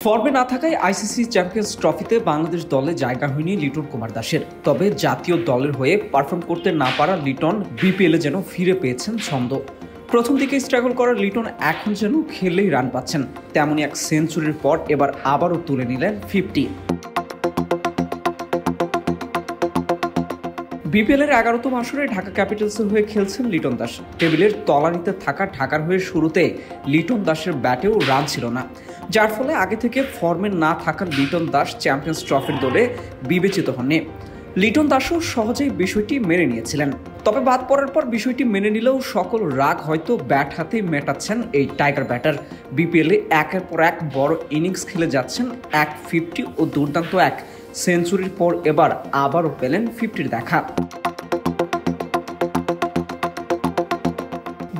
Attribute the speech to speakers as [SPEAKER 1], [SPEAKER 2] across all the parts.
[SPEAKER 1] ফর্মে না থাকায় আইসিসি চ্যাম্পিয়ন্স ট্রফিতে বাংলাদেশ দলে জায়গা হয়নি লিটন কুমার দাসের। তবে জাতীয় দলের হয়ে পারফর্ম করতে না পারা লিটন বিপিএলে যেন ফিরে পেয়েছেন ছন্দ। প্রথম দিকে স্ট্রাগল করা লিটন এখন যেন খেললেই রান পাচ্ছেন। তেমনই এক সেঞ্চুরির পর এবার আবারও তুলে নিলেন 50। বিপিএলের 11তম আসরে ঢাকা ক্যাপিটালসের হয়ে খেলছেন লিটন দাস। টেবিলের তলানিতে থাকা ঢাকার হয়ে শুরুতে লিটন দাসের ব্যাটেও রান ছিল না, যার ফলে আগে থেকে ফর্মে না থাকার লিটন দাস চ্যাম্পিয়ন্স ট্রফির দলে বিবেচিত হননি। লিটন দাসও সহজেই বিষয়টি মেনে নিয়েছিলেন। তবে বাদ পড়ার পর বিষয়টি মেনে নিলেও সকল রাগ হয়তো ব্যাট হাতেই মেটাচ্ছেন এই টাইগার ব্যাটার। বিপিএলে একের পর এক বড় ইনিংস খেলে যাচ্ছেন। এক 50 ও দুর্দান্ত এক সেঞ্চুরির পর এবার আবারও পেলেন 50-র দেখা।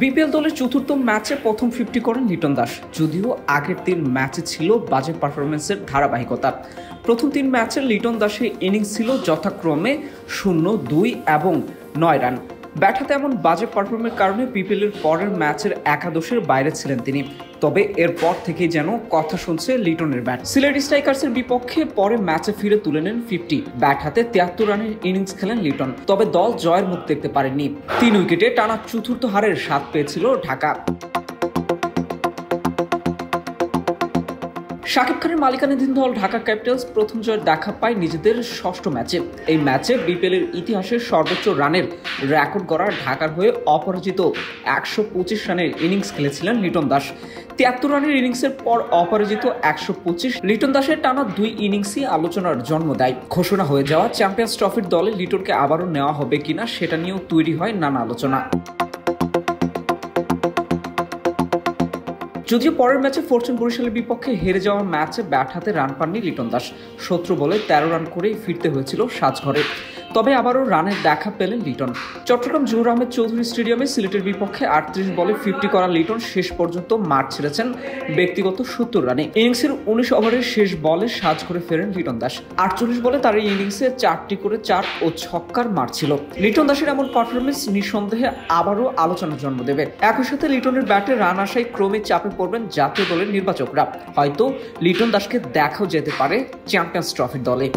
[SPEAKER 1] বিপিএল দলের চতুর্থ ম্যাচে প্রথম 50 করেন লিটন দাস। যদিও আগের 3 ম্যাচে ছিল বাজে পারফরমেন্সের ধারাবাহিকতা। প্রথম 3 ম্যাচের লিটন দাসের ইনিংস ছিল যথাক্রমে 0, 2 এবং 9 রান। ব্যাট হাতে এমন বাজে পারফরমেন্সের কারণে বিপিএলের পরের ম্যাচের একাদশের বাইরে ছিলেন তিনি। তবে এরপর থেকেই যেন কথা শুনছে লিটনের ব্যাট। সিলেট স্ট্রাইকার্সের বিপক্ষে পরে ম্যাচে ফিরে তুলে নেন 50। ব্যাট হাতে 73 রানের ইনিংস খেলেন লিটন। তবে দল জয়ের মুখ দেখতে পারেনি। 3 উইকেটে টানা চতুর্থ হারের স্বাদ পেয়েছিল ঢাকা। শাকিব খানের মালিকানাধীন দল ঢাকা ক্যাপিটালস প্রথম জয়ের দেখা পায় নিজেদের 6ষ্ঠ ম্যাচে। এই ম্যাচে বিপিএলের ইতিহাসের সর্বোচ্চ রানের রেকর্ড গড়া ঢাকার হয়ে অপরাজিত 125 রানের ইনিংস খেলেছিলেন লিটন দাস। 73 রানের ইনিংসের পর অপরাজিত 125 লিটন দাসের টানা 2 ইনিংসই আলোচনার জন্ম দেয়। ঘোষণা হয়ে যাওয়া চ্যাম্পিয়ন্স ট্রফির দলে লিটনকে আবারও নেওয়া হবে কিনা সেটা নিয়েও তৈরি হয় নানা আলোচনা। যদিও পরের ম্যাচে ফরচুন বরিশালের বিপক্ষে হেরে যাওয়া ম্যাচে ব্যাট হাতে রান পাননি লিটন দাস। 17 বলে 13 রান করেই ফিরতে হয়েছিল সাজঘরে। তবে আবারও রানের দেখা পেলেন লিটন। চট্টগ্রাম জহুর আহমেদ চৌধুরী স্টেডিয়ামে সিলেটের বিপক্ষে 38 বলে 50 করা লিটন শেষ পর্যন্ত মাঠ ছেড়েছেন ব্যক্তিগত 70 রানে। ইনিংসের 19 ওভারের শেষ বলে সাজঘরে ফেরেন লিটন দাস। 48 বলে তার এই ইনিংসে 4টি করে 4 ও ছক্কার মার ছিল। লিটন দাসের এমন পারফরমেন্স নিঃসন্দেহে আবারও আলোচনার জন্ম দেবে। একই সাথে লিটনের ব্যাটে রান আসায় ক্রমে চাপে পড়বেন জাতীয় দলের নির্বাচকরা। হয়তো লিটন দাসকে দেখাও যেতে পারে চ্যাম্পিয়ন্স ট্রফির দলে।